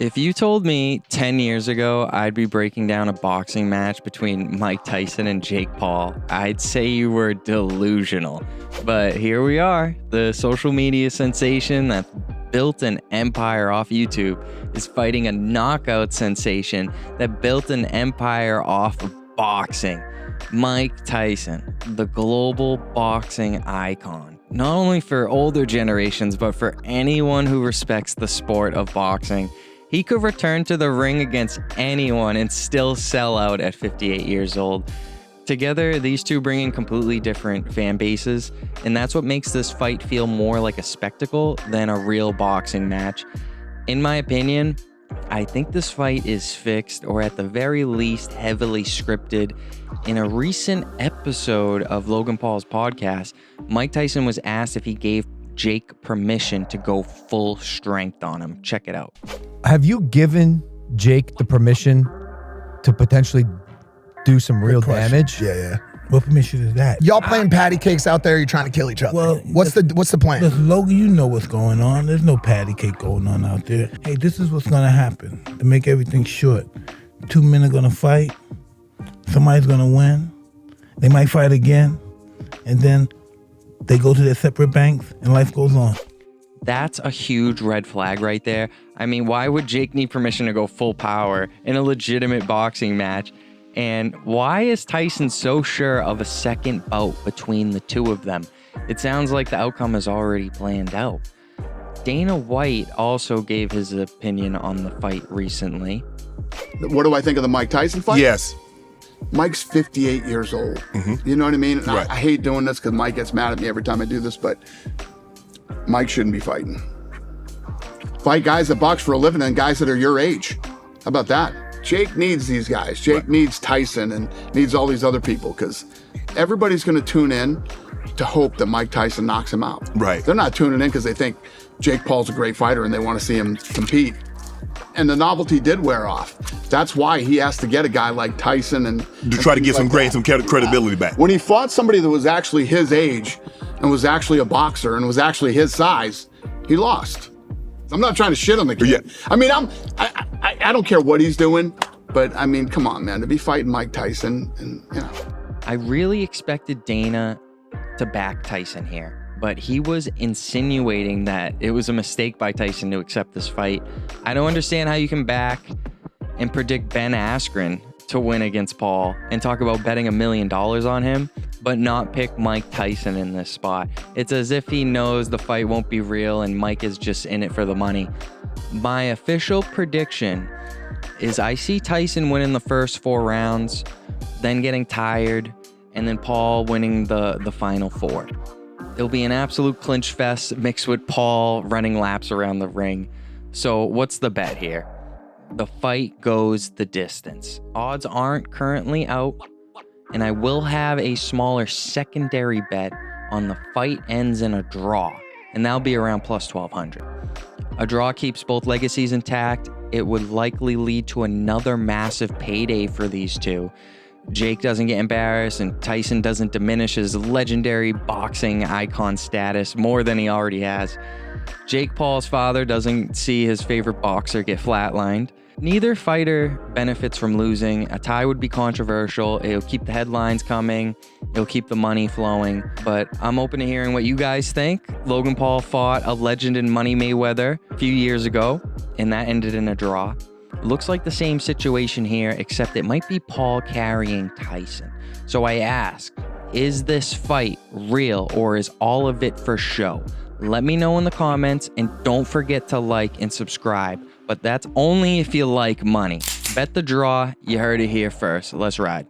If you told me 10 years ago I'd be breaking down a boxing match between Mike Tyson and Jake Paul, I'd say you were delusional. But here we are. The social media sensation that built an empire off YouTube is fighting a knockout sensation that built an empire off of boxing. Mike Tyson, the global boxing icon. Not only for older generations, but for anyone who respects the sport of boxing. He could return to the ring against anyone and still sell out at 58 years old. Together, these two bring in completely different fan bases, and that's what makes this fight feel more like a spectacle than a real boxing match. In my opinion, I think this fight is fixed, or at the very least, heavily scripted. In a recent episode of Logan Paul's podcast, Mike Tyson was asked if he gave Jake permission to go full strength on him. Check it out. Have you given Jake the permission to potentially do some real damage? Yeah. What permission is that? Y'all playing patty cakes out there? You're trying to kill each other. Well, what's the plan? Listen, Logan, you know what's going on. There's no patty cake going on out there. Hey, this is what's gonna happen to make everything short. Two men are gonna fight. Somebody's gonna win. They might fight again, and then they go to their separate banks, and life goes on. That's a huge red flag right there. I mean, why would Jake need permission to go full power in a legitimate boxing match? And why is Tyson so sure of a second bout between the two of them? It sounds like the outcome is already planned out. Dana White also gave his opinion on the fight recently. What do I think of the Mike Tyson fight? Yes. Mike's 58 years old. You know what I mean? And Right. I hate doing this because Mike gets mad at me every time I do this, but Mike shouldn't be fighting. Fight guys that box for a living and guys that are your age. How about that? Jake needs these guys. Jake needs Tyson and needs all these other people because everybody's going to tune in to hope that Mike Tyson knocks him out. Right. They're not tuning in because they think Jake Paul's a great fighter and they want to see him compete. And the novelty did wear off. That's why he has to get a guy like Tyson and To try to get some like some credibility back. When he fought somebody that was actually his age and was actually a boxer and was actually his size, he lost. I'm not trying to shit on the kid. Yeah. I mean, I don't care what he's doing, but I mean, come on, man, to be fighting Mike Tyson and I really expected Dana to back Tyson here, but he was insinuating that it was a mistake by Tyson to accept this fight. I don't understand how you can back and predict Ben Askren to win against Paul and talk about betting $1 million on him, but not pick Mike Tyson in this spot. It's as if he knows the fight won't be real and Mike is just in it for the money. My official prediction is I see Tyson winning the first 4 rounds, then getting tired, and then Paul winning the final 4. It'll be an absolute clinch fest mixed with Paul running laps around the ring. So what's the bet here? The fight goes the distance. Odds aren't currently out, and I will have a smaller secondary bet on the fight ends in a draw, and that'll be around plus 1,200. A draw keeps both legacies intact. It would likely lead to another massive payday for these two. Jake doesn't get embarrassed, and Tyson doesn't diminish his legendary boxing icon status more than he already has. Jake Paul's father doesn't see his favorite boxer get flatlined. Neither fighter benefits from losing. A tie would be controversial. It'll keep the headlines coming. It'll keep the money flowing. But I'm open to hearing what you guys think. Logan Paul fought a legend in Money Mayweather a few years ago, and that ended in a draw. Looks like the same situation here, except it might be Paul carrying Tyson. So I ask, is this fight real or is all of it for show? Let me know in the comments, and don't forget to like and subscribe. But that's only if you like money. Bet the draw. You heard it here first. Let's ride.